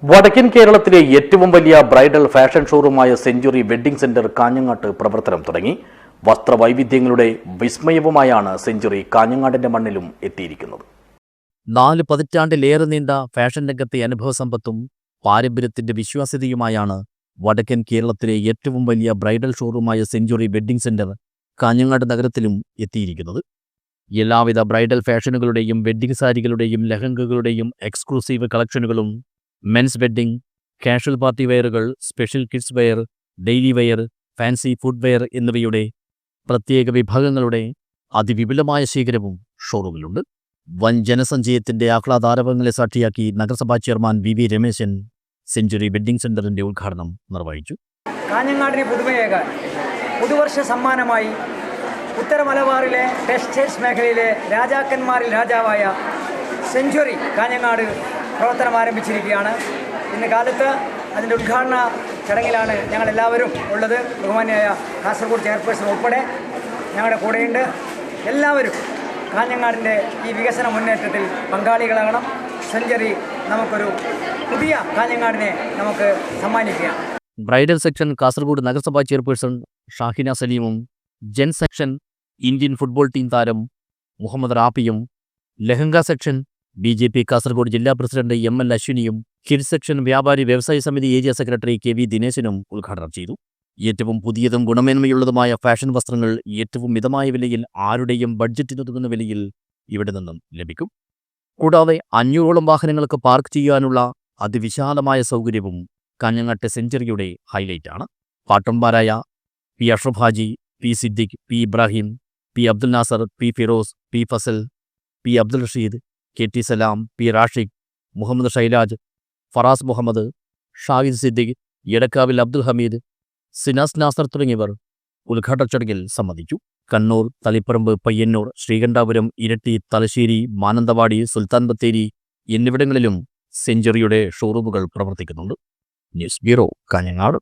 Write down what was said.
വടക്കൻ കേരളത്തിലെ ഏറ്റവും വലിയ ബ്രൈഡൽ ഫാഷൻ ഷോറൂമായ സെഞ്ചുറി വെഡ്ഡിംഗ് സെന്റർ കാഞ്ഞങ്ങാട്ട് പ്രവർത്തനം തുടങ്ങി. വസ്ത്രവൈവിധ്യങ്ങളുടെ വിസ്മയവുമായാണ് സെഞ്ചുറി കാഞ്ഞങ്ങാടിന്റെ മണ്ണിലും എത്തിയിരിക്കുന്നത്. 4 പതിറ്റാണ്ടിലേറെ നീണ്ട ഫാഷൻ രംഗത്തെ അനുഭവസമ്പത്തും പാരമ്പര്യത്തിന്റെ വിശ്വാസ്യതയുമായാണ് വടക്കൻ കേരളത്തിലെ ഏറ്റവും വലിയ ബ്രൈഡൽ ഷോറൂമായ സെഞ്ചുറി വെഡ്ഡിംഗ് സെന്റർ കാഞ്ഞങ്ങാട് നഗരത്തിലും എത്തിയിരിക്കുന്നത്. എല്ലാവിധ ബ്രൈഡൽ ഫാഷനുകളുടെയും വെഡ്ഡിംഗ് സാരികളുടെയും ലഹങ്കകളുടെയും എക്സ്ക്ലൂസീവ് കളക്ഷനുകളും മെൻസ് വെഡ്ഡിംഗ്, കാഷ്വൽ പാർട്ടി വെയറുകൾ, special kids wear, daily wear, fancy footwear പ്രത്യേക വിഭാഗങ്ങളുടെ അതിവിപുലമായ ശേഖരവും ഷോറൂമിലുണ്ട്. വൻ ജനസഞ്ചയത്തിന്റെ ആഹ്ലാദാരവങ്ങളെ സാക്ഷിയാക്കി നഗരസഭാ chairman V Rameshan century wedding സെന്ററിന്റെ ഉദ്ഘാടനം നിർവഹിച്ചു. കാഞ്ഞങ്ങാടിന് പുതുമയേകാൻ പുതുവർഷ സമ്മാനമായി ഉത്തര മലബാറിലെ ടെക്സ്റ്റൈൽസ് മേഖലയിലെ രാജാക്കന്മാരിൽ രാജാവായ സെഞ്ചുറി കാഞ്ഞങ്ങാട് പ്രവർത്തനം ആരംഭിച്ചിരിക്കുകയാണ്. ഇന്ന് കാലത്ത് അതിൻ്റെ ഉദ്ഘാടന ചടങ്ങിലാണ് ഞങ്ങളെല്ലാവരും ഉള്ളത്. ബഹുമാന്യായ കാസർഗോഡ് ചെയർപേഴ്സൺ ഉൾപ്പെടെ ഞങ്ങളുടെ കൂടെയുണ്ട്. എല്ലാവരും കാഞ്ഞങ്ങാടിൻ്റെ ഈ വികസന മുന്നേറ്റത്തിൽ പങ്കാളികളാകണം. സെഞ്ചുറി നമുക്കൊരു പുതിയ കാഞ്ഞങ്ങാടിനെ നമുക്ക് സമ്മാനിക്കുക. ബ്രൈഡൽ സെക്ഷൻ കാസർഗോഡ് നഗരസഭാ ചെയർപേഴ്സൺ ഷാഹിന സലീമും, gents section Indian football team താരം മുഹമ്മദ് റാഫിയും, ലഹങ്ക സെക്ഷൻ BJP കാസർഗോഡ് ജില്ലാ പ്രസിഡന്റ് ML അശ്വിനിയും, കിഡ്സ് സെക്ഷൻ വ്യാപാരി വ്യവസായ സമിതി ഏരിയ സെക്രട്ടറി KV ദിനേശനും ഉദ്ഘാടനം ചെയ്തു. ഏറ്റവും പുതിയതും ഗുണമേന്മയുള്ളതുമായ ഫാഷൻ വസ്ത്രങ്ങൾ ഏറ്റവും മിതമായ വിലയിൽ ആരുടെയും ബഡ്ജറ്റിനൊതുങ്ങുന്ന വിലയിൽ ഇവിടെ നിന്നും ലഭിക്കും. കൂടാതെ 500ഓളം വാഹനങ്ങൾക്ക് പാർക്ക് ചെയ്യാനുള്ള അതിവിശാലമായ സൗകര്യവും കാഞ്ഞങ്ങാട്ടെ സെഞ്ചുറിയുടെ ഹൈലൈറ്റാണ്. പാട്ടന്മാരായ P. Ashraf Haji, P. Siddique, P. Ibrahim, P. Abdul Nasar, P. Firoz, P. Fasal, P. Abdul Rasheed, KT സലാം, P. റാഷിഖ്, മുഹമ്മദ് ഷൈലാജ്, ഫറാസ് മുഹമ്മദ്, ഷാഹിദ് സിദ്ദിഖ്, എടക്കാവിൽ അബ്ദുൽ ഹമീദ്, സിനാസ് നാസർ തുടങ്ങിയവർ ഉദ്ഘാടന ചടങ്ങിൽ സംബന്ധിച്ചു. കണ്ണൂർ, തളിപ്പറമ്പ്, പയ്യന്നൂർ, ശ്രീകണ്ഠാപുരം, ഇരട്ടി, തലശ്ശേരി, മാനന്തവാടി, സുൽത്താൻ ബത്തേരി എന്നിവിടങ്ങളിലും സെഞ്ചുറിയുടെ ഷോറൂമുകൾ പ്രവർത്തിക്കുന്നുണ്ട്. News bureau, Kanhangad.